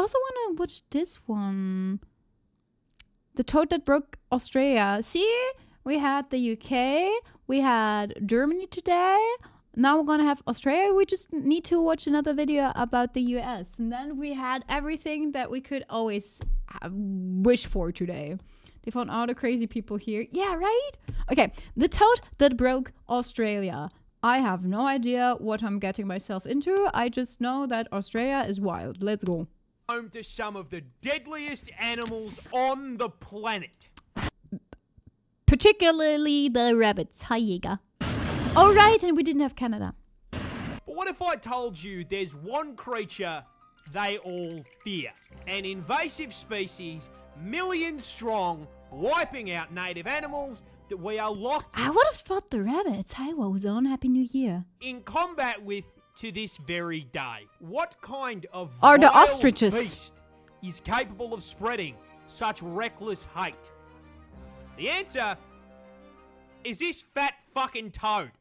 also want to watch this one. The Toad That Broke Australia. See? We had the UK. We had Germany today. Now we're gonna have Australia. We just need to watch another video about the US. And then we had everything that we could always wish for today. They found all the crazy people here. Yeah, right? Okay, The Toad That Broke Australia. I have no idea what I'm getting myself into. I just know that Australia is wild. Let's go. Home to some of the deadliest animals on the planet. Particularly the rabbits. Hi, Jäger. Oh, right, and we didn't have Canada. But what if I told you there's one creature they all fear? An invasive species, millions strong, wiping out native animals that we are locked I would have thought the rabbits. Hi, Wozone. Happy New Year. in combat with to this very day. What kind of Are the vile ostriches. beast is capable of spreading such reckless hate? The answer is this fat fucking toad.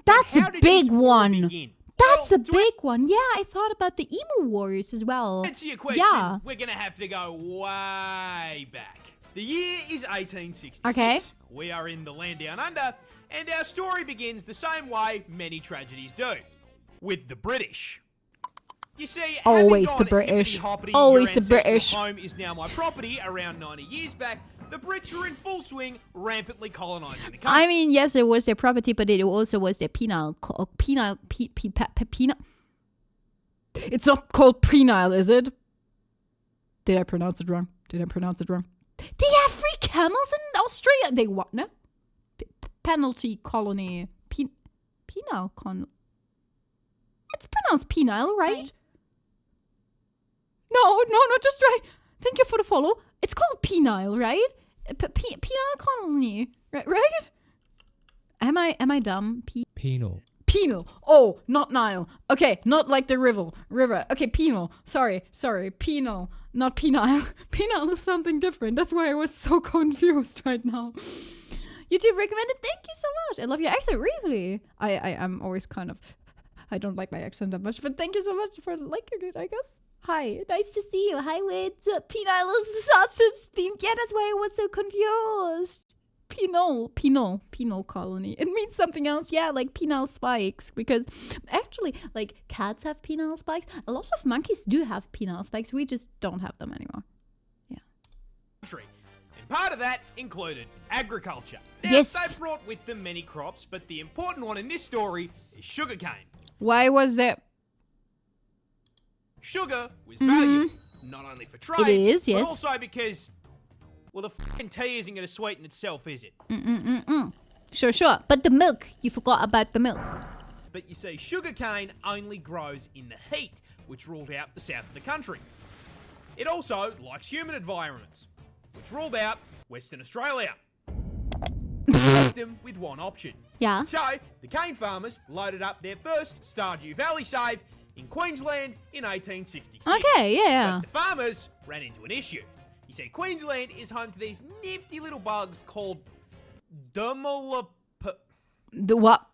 That's How a did this big war one. begin? That's Well, a big one. Yeah, I thought about the emu warriors as well. To answer your question, Yeah. we're gonna have to go way back. The year is 1866. Okay. We are in the land down under, and our story begins the same way many tragedies do, with the British. You see, Always having the gone British. hippity-hoppity, Always your the British. ancestral home is now my property around 90 years back, the Brits were in full swing, rampantly colonising the country. I mean, yes, it was their property, but it also was their penile. It's not called penile, is it? Did I pronounce it wrong? They have free camels in Australia. They what? No? Penalty colony. Penile colony. It's pronounced penile, right? No, just right. Thank you for the follow. It's called penile, right? Penile colony, right? Am I dumb? Penal. Penal. Oh, not Nile. Okay, not like the river. Okay, penal. Sorry. Penal, not penile. Penile is something different. That's why I was so confused right now. YouTube recommended. Thank you so much. I love your accent. Really. I'm always kind of. I don't like my accent that much, but thank you so much for liking it, I guess. Hi, nice to see you. Hi, Wits. Penile is such a theme. Yeah, that's why I was so confused. Penal colony. It means something else. Yeah, like penile spikes. Because actually, like, cats have penile spikes. A lot of monkeys do have penile spikes. We just don't have them anymore. Yeah. And part of that included agriculture. Now, Yes. they brought with them many crops, but the important one in this story is sugarcane. Why was that? Sugar was valuable, not only for trade, It is, yes. but also because, well, the fucking tea isn't going to sweeten itself, is it? Sure. But the milk, you forgot about the milk. But you see, sugarcane only grows in the heat, which ruled out the south of the country. It also likes humid environments, which ruled out Western Australia. Left them with one option. Yeah. So, the cane farmers loaded up their first Stardew Valley save in Queensland in 1866. Okay, yeah. But the farmers ran into an issue. You see, Queensland is home to these nifty little bugs called Dermalopida The what?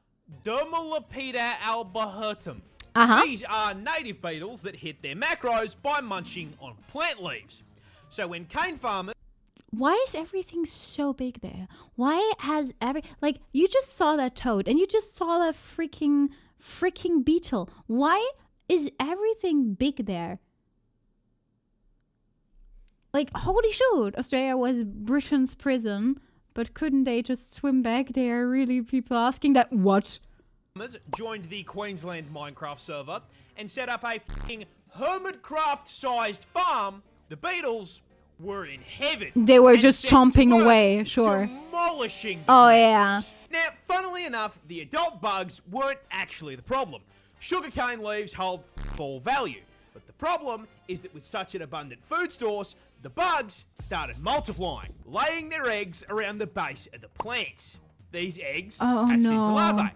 albahertum. Uh-huh. These are native beetles that hit their macros by munching on plant leaves. So when cane farmers... Why is everything so big there? Why has like, you just saw that toad and you just saw that freaking beetle. Why is everything big there? Like, holy shoot, Australia was Britain's prison, but couldn't they just swim back there? Really, people asking that. What? joined the Queensland Minecraft server and set up a f***ing Hermitcraft-sized farm, the beetles were in heaven. They were and just set to chomping work, away, sure. demolishing. Oh, yeah. Now, funnily enough, the adult bugs weren't actually the problem. Sugarcane leaves hold f***all value. But the problem is that with such an abundant food source, the bugs started multiplying, laying their eggs around the base of the plants. These eggs hatched into larvae.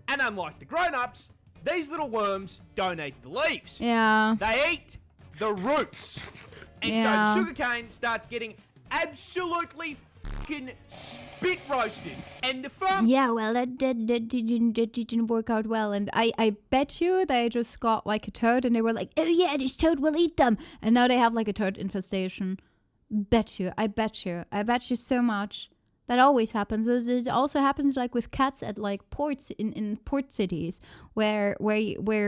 And unlike the grown-ups, these little worms don't eat the leaves. Yeah. They eat the roots. And so the sugarcane starts getting absolutely fucking spit roasted. And the farm. Yeah, well, that didn't work out well. And I bet you they just got like a toad and they were like, oh yeah, this toad will eat them. And now they have like a toad infestation. I bet you so much. That always happens. It also happens like with cats at like ports in port cities where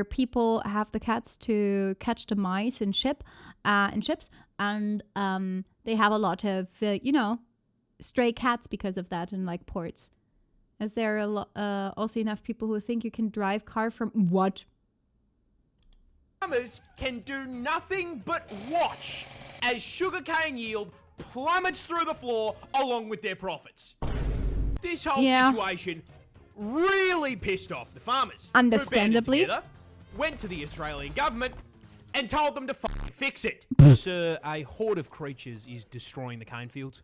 people have the cats to catch the mice in ships, and they have a lot of stray cats because of that in like ports. Is there also enough people who think you can drive car from what? Farmers can do nothing but watch as sugarcane yield plummets through the floor along with their profits. This whole situation really pissed off the farmers. Understandably. Who banded together, went to the Australian government and told them to fix it. Sir, a horde of creatures is destroying the cane fields.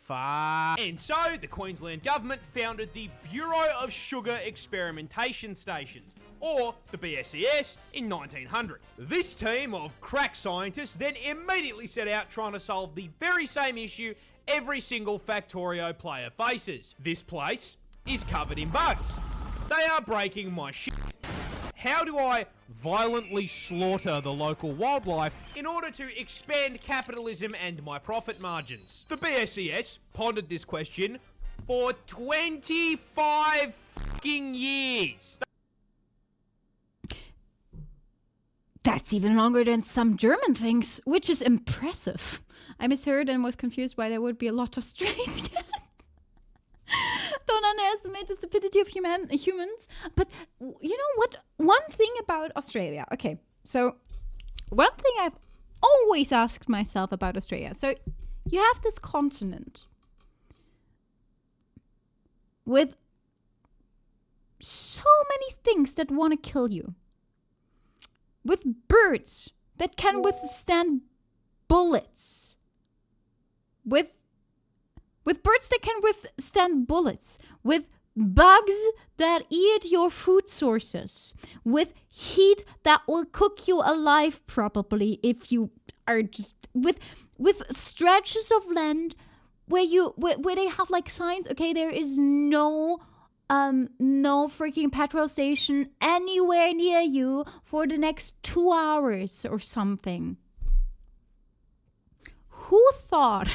And so the Queensland government founded the Bureau of Sugar Experimentation Stations, or the BSES, in 1900. This team of crack scientists then immediately set out trying to solve the very same issue every single Factorio player faces. This place is covered in bugs. They are breaking my shit. How do I violently slaughter the local wildlife in order to expand capitalism and my profit margins? The BSES pondered this question for 25 fucking years. That's even longer than some German things, which is impressive. I misheard and was confused why there would be a lot of stray cats. Don't underestimate the stupidity of humans. But you know what? One thing about Australia. Okay, so one thing I've always asked myself about Australia. So you have this continent with so many things that want to kill you. With birds that can withstand bullets. With birds that can withstand bullets. With bugs that eat your food sources. With heat that will cook you alive probably if you are just... With stretches of land where they have like signs, okay, there is no freaking petrol station anywhere near you for the next 2 hours or something. Who thought,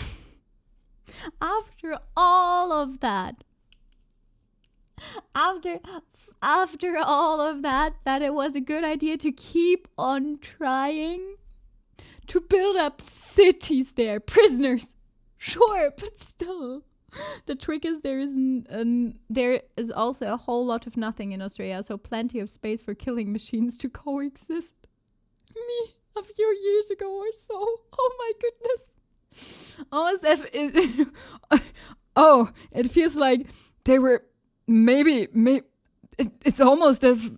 after all of that, that it was a good idea to keep on trying to build up cities there? Prisoners, sure, but still. The trick is there is also a whole lot of nothing in Australia, so plenty of space for killing machines to coexist. Me, a few years ago or so. Oh my goodness. It feels like they were it's almost as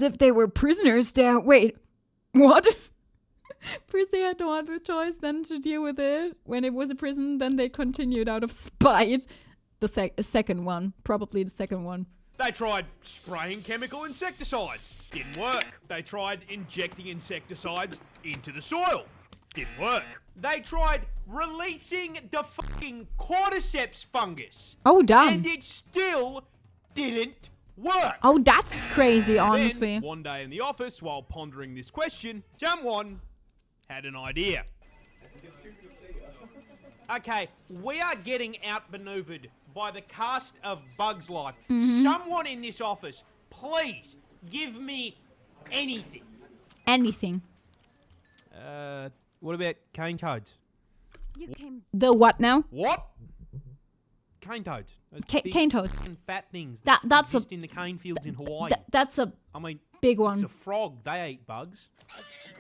if they were prisoners there. Wait, what? First they had no other choice than to deal with it. When it was a prison, then they continued out of spite. The second one. Probably the second one. They tried spraying chemical insecticides. Didn't work. They tried injecting insecticides into the soil. Didn't work. They tried releasing the fucking cordyceps fungus. Oh, damn. And it still didn't work. Oh, that's crazy, honestly. Then, one day in the office, while pondering this question, Jamwon had an idea. Okay, we are getting outmaneuvered by the cast of Bugs Life. Mm-hmm. Someone in this office, please give me anything. Anything. What about cane toads? The what now? What? Cane toads. Cane toads. Fat things that's exist in the cane fields in Hawaii. That's a big one. It's a frog. They eat bugs.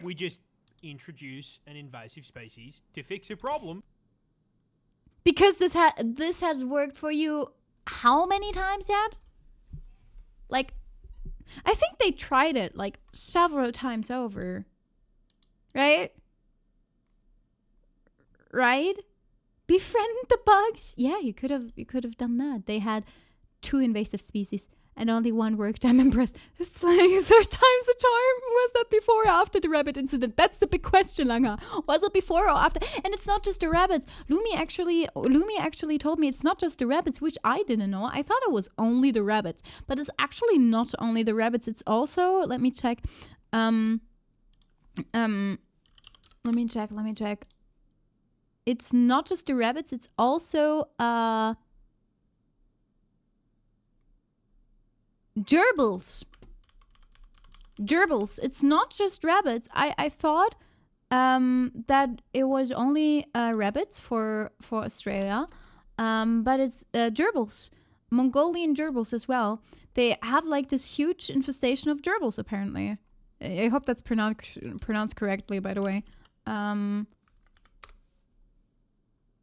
We just introduce an invasive species to fix a problem. Because this has worked for you how many times yet? Like, I think they tried it like several times over. Right? Befriend the bugs. Yeah, you could have done that. They had 2 invasive species and only one worked. I'm impressed. It's like 3 times the charm. Was that before or after the rabbit incident? That's the big question, Langer. Was it before or after? And it's not just the rabbits. Lumi actually told me it's not just the rabbits, which I didn't know. I thought it was only the rabbits, but it's actually not only the rabbits. It's also, let me check. Let me check. It's not just the rabbits, it's also gerbils. Gerbils. It's not just rabbits. I thought that it was only rabbits for Australia, but it's gerbils. Mongolian gerbils as well. They have like this huge infestation of gerbils apparently. I hope that's pronounced correctly, by the way.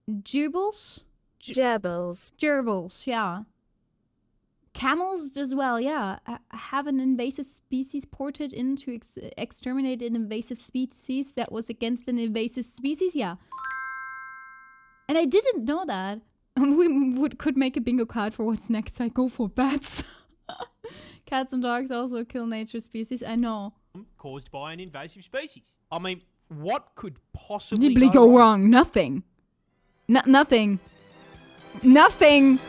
Gerbils? Gerbils, yeah. Camels as well, yeah. Have an invasive species ported in to exterminate an invasive species that was against an invasive species, yeah. And I didn't know that. We could make a bingo card for what's next. I go for bats. Cats and dogs also kill nature species, I know. Caused by an invasive species. I mean, what could possibly go wrong? Nothing. Nothing. Nothing.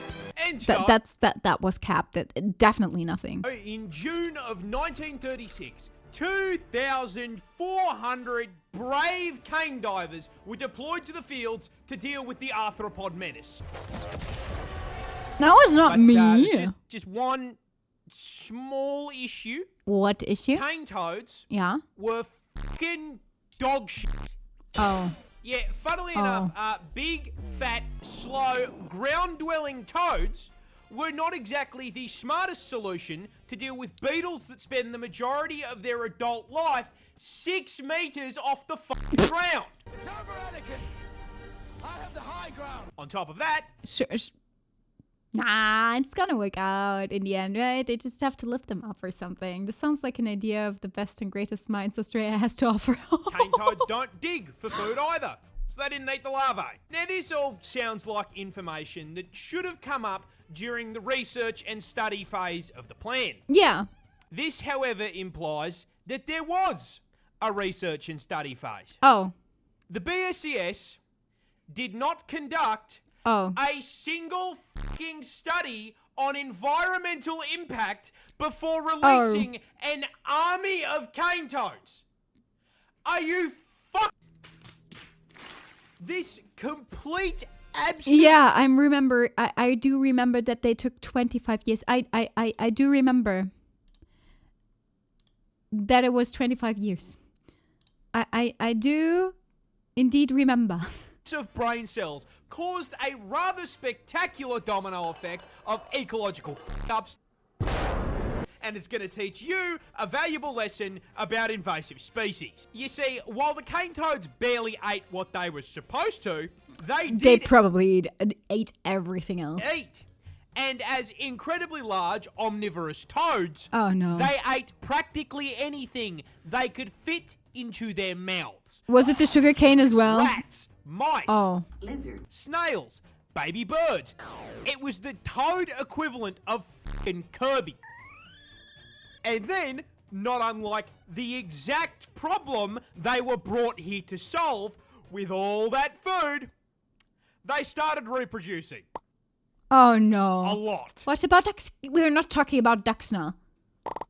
That was capped. Definitely nothing. In June of 1936, 2,400 brave cane divers were deployed to the fields to deal with the arthropod menace. That was not me. Just one small issue. What issue? Cane toads were fucking dog shit. Oh. Yeah, funnily enough, big, fat, slow, ground-dwelling toads were not exactly the smartest solution to deal with beetles that spend the majority of their adult life 6 meters off the fucking ground. It's over, Anakin. I have the high ground. On top of that... Sure. Nah, it's gonna work out in the end, right? They just have to lift them up or something. This sounds like an idea of the best and greatest minds Australia has to offer. Cane toads don't dig for food either, so they didn't eat the larvae. Now, this all sounds like information that should have come up during the research and study phase of the plan. Yeah. This, however, implies that there was a research and study phase. Oh. The BSCS did not conduct a single fucking study on environmental impact before releasing an army of cane toads. Are you This complete absence. Yeah, I do remember that they took 25 years. I do remember that it was 25 years. I do indeed remember. Of brain cells caused a rather spectacular domino effect of ecological f***ups, and it's going to teach you a valuable lesson about invasive species. You see, while the cane toads barely ate what they were supposed to, they probably ate everything else. And as incredibly large omnivorous toads, they ate practically anything they could fit into their mouths. Was it the sugarcane as well? Rats, mice, lizards, snails, baby birds. It was the toad equivalent of f***ing Kirby. And then, not unlike the exact problem they were brought here to solve, with all that food, they started reproducing. Oh no. A lot. What about ducks? We're not talking about ducks now.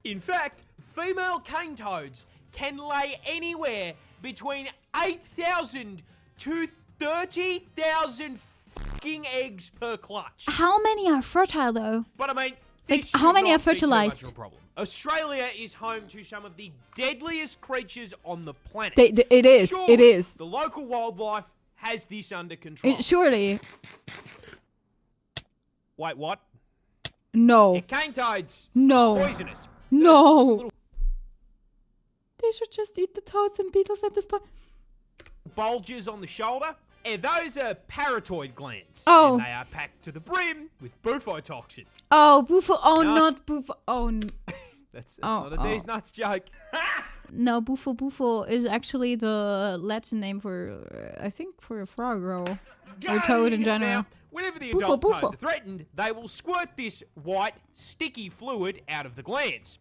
In fact, female cane toads can lay anywhere between 8,000 to 30,000 fucking eggs per clutch. How many are fertile though? But I mean, like, how many are fertilized? Australia is home to some of the deadliest creatures on the planet. It is. Surely, it is. The local wildlife has this under control. Surely. Wait, what? No. Yeah, cane toads. No. Poisonous. No. They should just eat the toads and beetles at this point. Bulges on the shoulder. And those are parotid glands. Oh. And they are packed to the brim with bufotoxin. Oh, bufo. Oh, not bufo. Oh. That's not a D's nuts joke. No, bufo is actually the Latin name for, I think, for a frog or toad in general. Now, whenever the adult toads are threatened, they will squirt this white, sticky fluid out of the glands.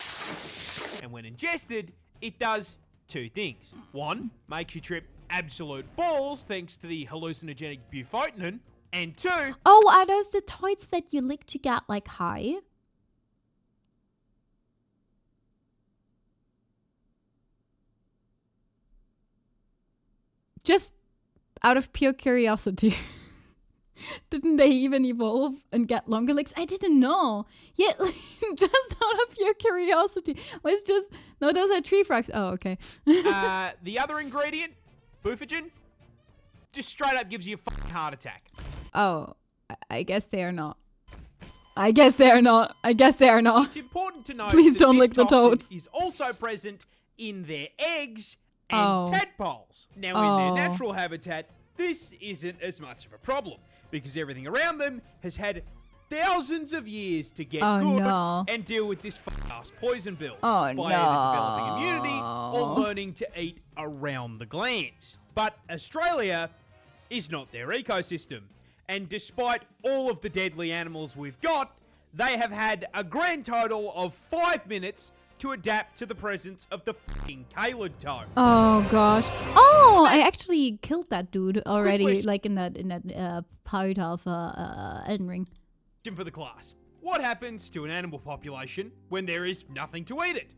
And when ingested, it does two things. One, makes you trip absolute balls thanks to the hallucinogenic bufotenin. And two... Oh, are those the toys that you lick to get, like, high? Just out of pure curiosity. Didn't they even evolve and get longer legs? I didn't know. Yeah, just out of pure curiosity. Was just... No, those are tree frogs. Oh, okay. The other ingredient, bufogen, just straight up gives you a fucking heart attack. Oh, I guess they are not. I guess they are not. It's important to note Please that don't this lick the toxin toads. is also present in their eggs and tadpoles. Now, in their natural habitat, this isn't as much of a problem because everything around them has had thousands of years to get good and deal with this ass poison bill by either developing immunity or learning to eat around the glands. But Australia is not their ecosystem. And despite all of the deadly animals we've got, they have had a grand total of 5 minutes to adapt to the presence of the fucking Calid toad. Oh gosh. Oh, I actually killed that dude already, like in that part of Elden Ring. For the class. What happens to an animal population when there is nothing to eat it?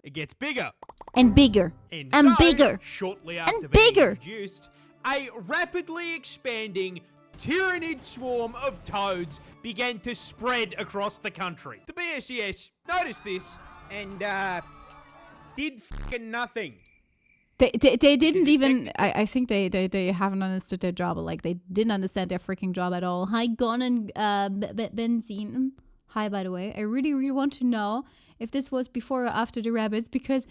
It gets bigger. And bigger. And so, bigger. Shortly after being introduced, a rapidly expanding tyrannid swarm of toads began to spread across the country. The BSES noticed this and did fucking nothing. They didn't even. I think they haven't understood their job. Like they didn't understand their freaking job at all. Hi, Gon and Benzine. Hi, by the way. I really want to know if this was before or after the rabbits, because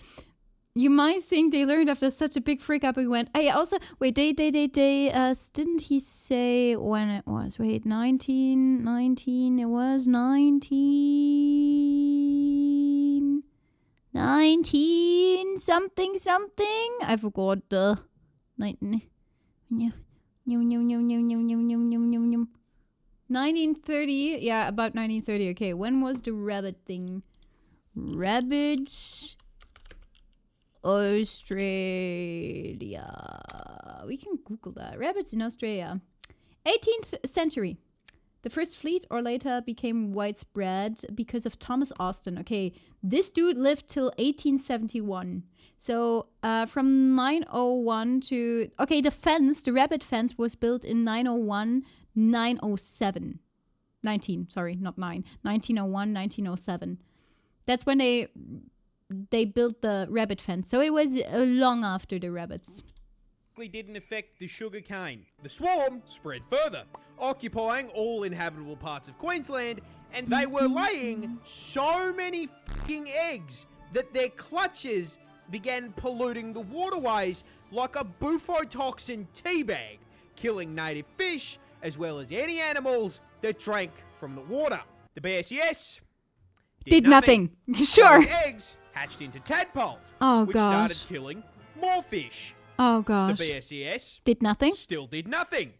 you might think they learned after such a big freak up and went. I also wait. They didn't he say when it was? Wait, 19. It was 19 something. I forgot the 1930. Yeah, about 1930. Okay, when was the rabbit thing? Rabbits, Australia. We can Google that. Rabbits in Australia. 18th century. The first fleet or later became widespread because of Thomas Austin. Okay, this dude lived till 1871. So from 901 to... Okay, the rabbit fence was built in 901, 907. 1901, 1907. That's when they built the rabbit fence. So it was long after the rabbits. Didn't affect the sugarcane. The swarm spread further, occupying all inhabitable parts of Queensland, and they were laying so many fucking eggs that their clutches began polluting the waterways like a bufotoxin teabag, killing native fish as well as any animals that drank from the water. The BSES did nothing. Sure. Those eggs hatched into tadpoles, which gosh. started killing more fish. Oh gosh. The BSES did nothing? Still did nothing.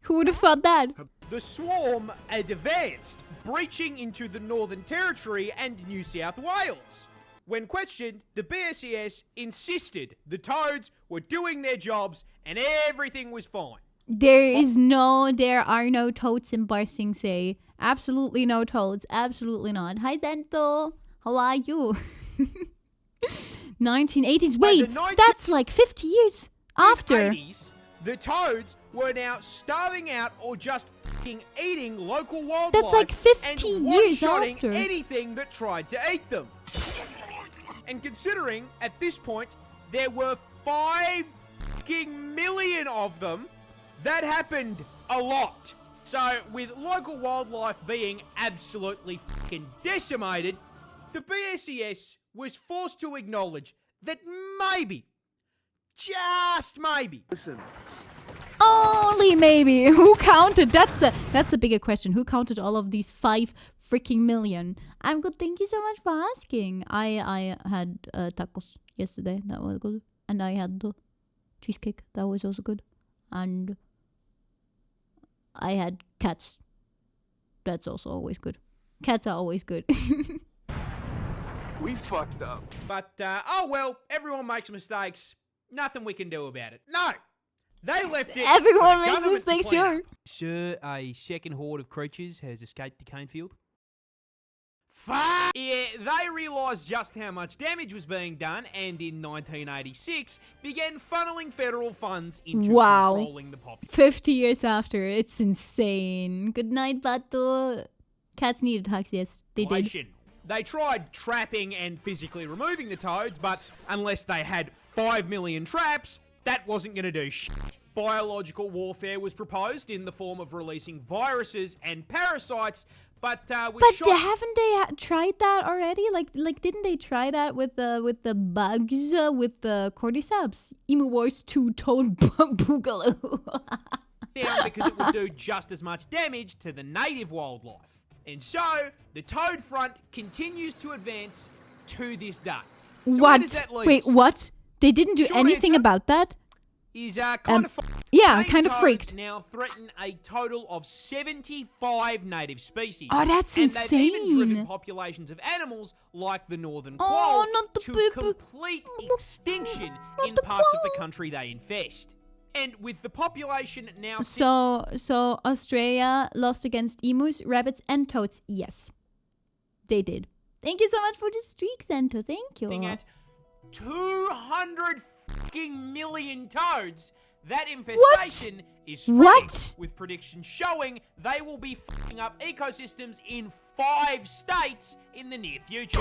Who would have thought that? The swarm advanced, breaching into the Northern Territory and New South Wales. When questioned, the BSES insisted the toads were doing their jobs and everything was fine. There are no toads in Ba Sing Se. Absolutely no toads. Absolutely not. Hi, Zento. How are you? 1980s. Wait, that's like 50 years after. 80s, the toads were now starving out or just fucking eating local wildlife. That's like 50 and years one-shotting after. anything that tried to eat them. And considering at this point there were 5 fucking million of them, that happened a lot. So with local wildlife being absolutely fucking decimated, the BSES was forced to acknowledge that maybe, just maybe, Only maybe. Who counted? That's the bigger question. Who counted all of these 5 freaking million? I'm good. Thank you so much for asking. I had tacos. yesterday. That was good. And I had the cheesecake. That was also good. And I had cats. That's also always good. Cats are always good. We fucked up. But, oh well, everyone makes mistakes. Nothing we can do about it. No! They left it. Everyone for the makes government to mistakes, clean up. sure. Sir, a second horde of creatures has escaped the cane field. Fuck! Yeah, they realised just how much damage was being done and in 1986 began funneling federal funds into controlling the population. 50 years after. It's insane. Good night, Bato. Cats needed hugs, yes. They did. They tried trapping and physically removing the toads, but unless they had 5 million traps, that wasn't going to do shit. Biological warfare was proposed in the form of releasing viruses and parasites, but haven't they tried that already? Like didn't they try that with the bugs with the cordyceps? Emu Wars 2 Toad Boogaloo. Down because it would do just as much damage to the native wildlife. And so, the toad front continues to advance to this day. So where does that leave Wait, us? what? They didn't do Short anything answer about that? Is kind of yeah, Native kind of toads freaked. Now threaten a total of 75 native species. Oh, that's and they've even driven insane. populations of animals like the northern Oh, quoll not the to poop. complete extinction Not in the parts of the quoll. country they infest. And with the population now So Australia lost against emus, rabbits, and toads. Yes, they did. Thank you so much for the streak, Santo. Thank you. sitting at 200 fucking million toads, that infestation is spreading, What? with predictions showing they will be fucking up ecosystems in 5 states in the near future.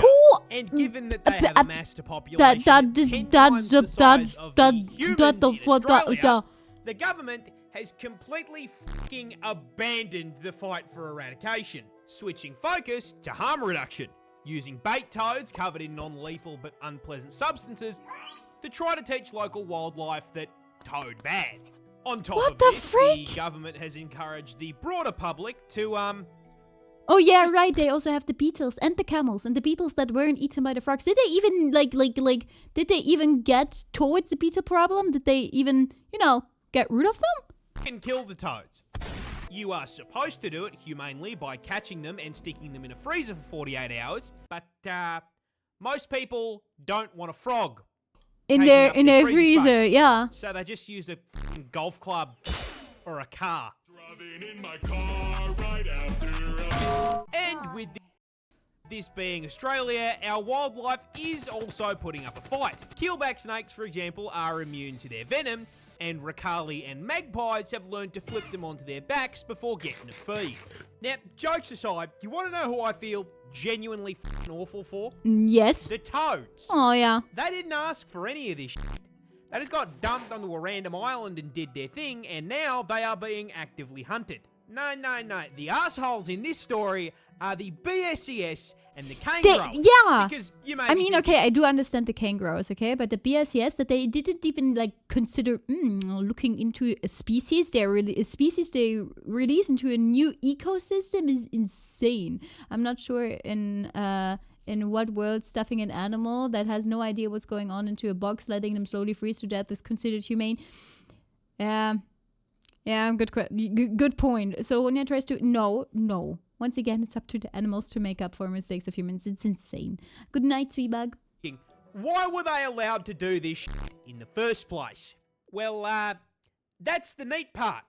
And given that they have amassed a population 10 times the size of the humans in Australia, the government has completely fucking abandoned the fight for eradication, switching focus to harm reduction, using bait toads covered in non-lethal but unpleasant substances to try to teach local wildlife that toad bad. On top What of the this, frick? the government has encouraged the broader public to, Oh yeah, right. They also have the beetles and the camels and the beetles that weren't eaten by the frogs. Did they even did they even get towards the beetle problem? Did they even, get rid of them? can kill the toads. You are supposed to do it humanely by catching them and sticking them in a freezer for 48 hours, but most people don't want a frog In taking their up freezer, space. yeah. So they just use a f***ing golf club or a car. Driving in my car right after And with this being Australia, our wildlife is also putting up a fight. Keelback snakes, for example, are immune to their venom, and Ricali and magpies have learned to flip them onto their backs before getting a feed. Now, jokes aside, you want to know who I feel genuinely f***ing awful for? Yes. The toads. Oh yeah. They didn't ask for any of this shit. They just got dumped onto a random island and did their thing, and now they are being actively hunted. No. The assholes in this story are the BSES and the cane growers. Yeah. Because you may I be mean, thinking, okay, I do understand the cane growers, okay, but the BSES that they didn't even consider looking into a species they release into a new ecosystem is insane. I'm not sure in what world stuffing an animal that has no idea what's going on into a box, letting them slowly freeze to death is considered humane. Yeah, good point. So Runya tries to no. Once again, it's up to the animals to make up for mistakes of humans. It's insane. Good night, Sweetbug. why were they allowed to do this shit in the first place? Well, that's the neat part.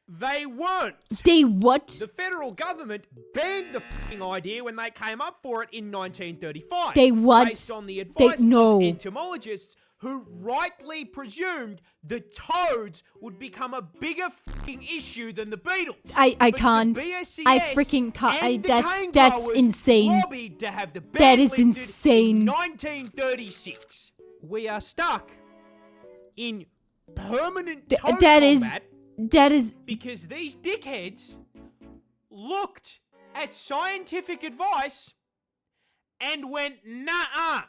They weren't. They what? The federal government banned the f***ing idea when they came up for it in 1935. They what? Based on the advice no. of entomologists who rightly presumed the toads would become a bigger f***ing issue than the beetles. I But can't. the BSES I freaking can't. and the cane That's growers insane. lobbied to have the ban That is lifted insane. in 1936. We are stuck in permanent toad combat. That is Because these dickheads looked at scientific advice and went, nah,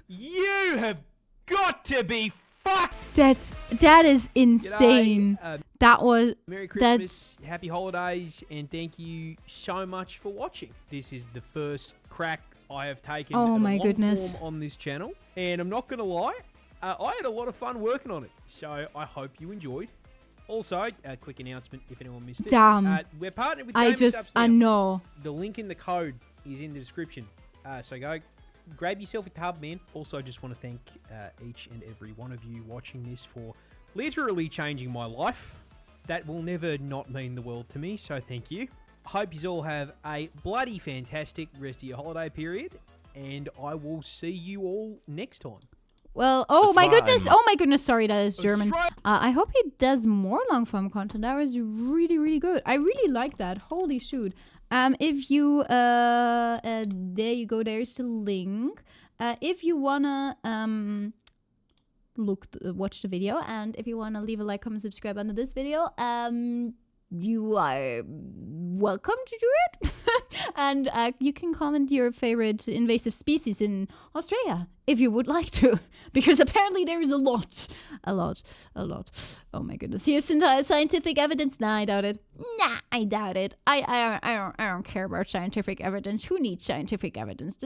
you have got to be fucked. that is insane. That was Merry Christmas, Happy Holidays, and thank you so much for watching. This is the first crack I have taken Oh in my a long goodness. form on this channel. And I'm not going to lie, I had a lot of fun working on it. So I hope you enjoyed. Also, a quick announcement if anyone missed it. Damn. We're partnered with I now. know. The link in the code is in the description. So go grab yourself a tub, man. Also, just want to thank each and every one of you watching this for literally changing my life. That will never not mean the world to me, so thank you. Hope you all have a bloody fantastic rest of your holiday period, and I will see you all next time. Well, oh my goodness, sorry, that is German. I hope he does more long-form content. That was really, really good. I really like that. Holy shoot. If you, there you go, there's the link. If you wanna, watch the video, and if you wanna leave a like, comment, subscribe under this video, you are welcome to do it. And you can comment your favorite invasive species in Australia if you would like to, because apparently there is a lot. Oh my goodness. Here's some scientific evidence. Nah, I doubt it. I doubt it. I don't care about scientific evidence. Who needs scientific evidence?